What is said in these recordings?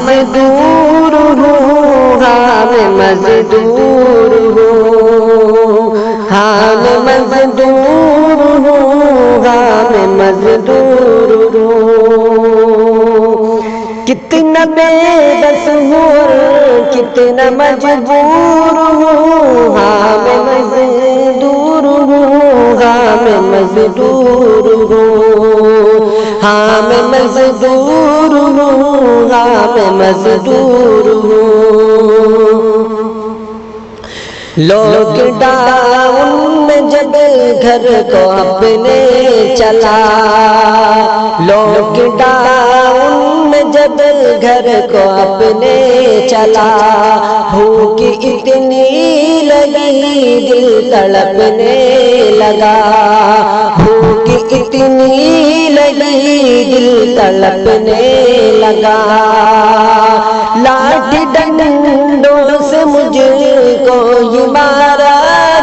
مزدور ہوں، ہاں میں مزدور ہوں، ہاں میں مزدور ہوں، ہاں میں مزدور ہوں، کتنا بے بس ہوں کتنا مجبور ہوں، ہاں میں مزدور ہوں، ہاں میں مزدور ہوں، ہاں میں مزدور ہوں، ہاں میں مزدور ہوں۔ لاک ڈاؤن میں جب گھر کو اپنے چلا، لاک ڈاؤن میں جب گھر کو اپنے چلا، بھوک اتنی لگی دل تڑپنے لگا، بھوک اتنی لگی دل تڑپنے لگا، لاٹھی ڈنڈوں سے مجھ کو یہ مارا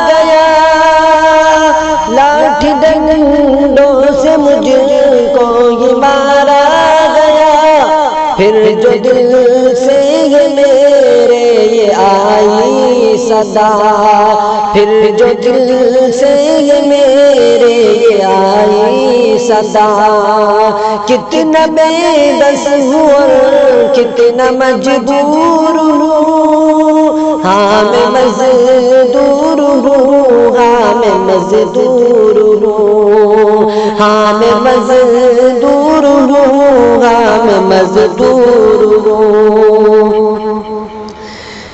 گیا، لاٹھی ڈنڈوں سے مجھ کو یہ مارا گیا، پھر جو دل سے یہ میرے یہ آئی صدا، پھر جو دل سے یہ میرے یہ آئی صدا، کتنا بے بس ہوں کتنا مجبور ہوں، ہاں میں مزدور ہوں، ہاں میں مزدور ہوں، ہاں میں مزدور ہوں، ہاں میں مزدور ہوں۔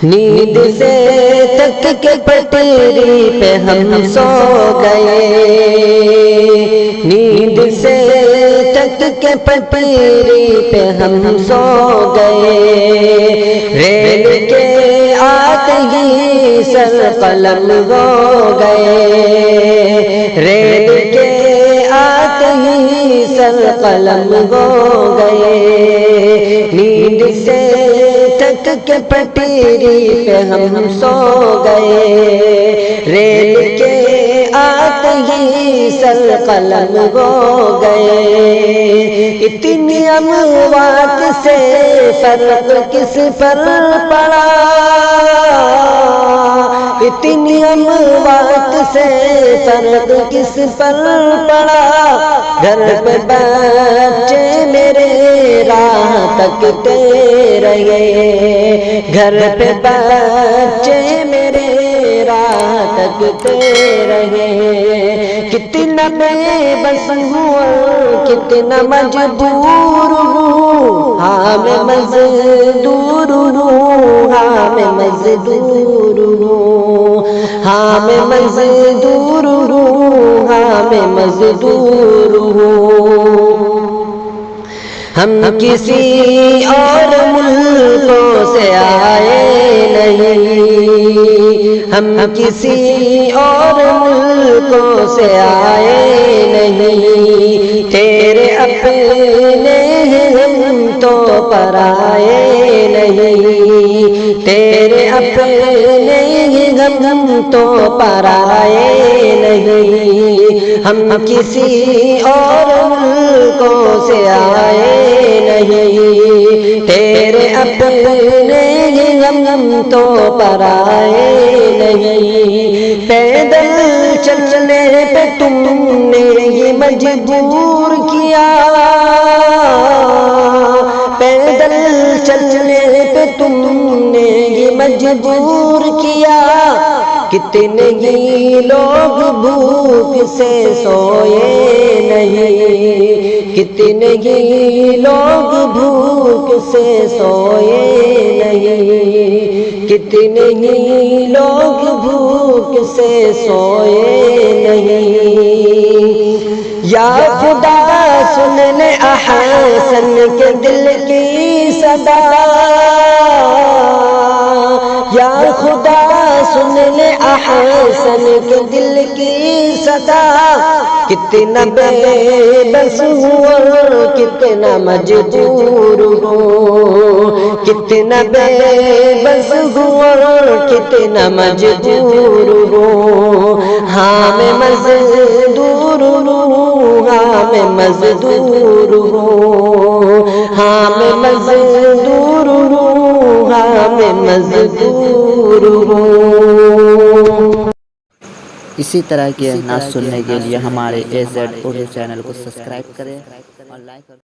نیند سے تک کے پٹری پہ ہم سو گئے، نیند سے تک کے پٹری پہ ہم سو گئے، ریل کے آتے ہی سر قلم ہو گئے، ریل کے آتے ہی سر قلم ہو گئے، نیند سے تک کے پٹری پہ ہم سو گئے، ریل کے آتے ہی سر قلم ہو گئے، اتنی اموات سے فرق کس پر پڑا، اتنی اموات سے فرق کس پر پڑا، گھر پہ بچے میرے راہ تکتے رہے، گھر پہ بچے میرے راہ تکتے رہے، کتنا بے بس ہوں کتنا مجبور ہوں، ہاں میں مزدور ہوں، ہاں میں مزدور ہوں، ہاں میں مزدور ہوں، ہاں میں مزدور ہوں۔ ہم کسی اور ملکوں سے آئے نہیں، ہم کسی اور ملکوں سے آئے نہیں، تیرے اپنے ہم تو پرائے نہیں، تیرے اپنے ہم تو پرائے نہیں، ہم کسی اور ملکوں سے آئے نہیں، تیرے اپنے ہم تو پرائے نہیں، پیدل چلنے پہ تم نے یہ مجبور کیا، پیدل چلنے پہ تم نے یہ مجبور کیا، کتنے ہی لوگ بھوک سے سوئے نہیں، کتنے ہی لوگ بھوک سے سوئے نہیں، کتنے ہی لوگ بھوک سے سوئے نہیں، یا خدا سن لے احسن کے دل کی صدا، یا خدا سن لے احسن کے دل کی صدا، کتنا بے بس ہوں کتنا مجبور ہوں، کتنا بے بس ہوں کتنا مجبور ہوں، ہاں میں مزدور ہوں، ہاں میں مزدور ہوں، ہاں میں مزدور ہوں، ہاں میں مزدور ہوں۔ اسی طرح کے نعت سننے کے لیے ہمارے AZ اردو چینل کو سبسکرائب کریں اور لائک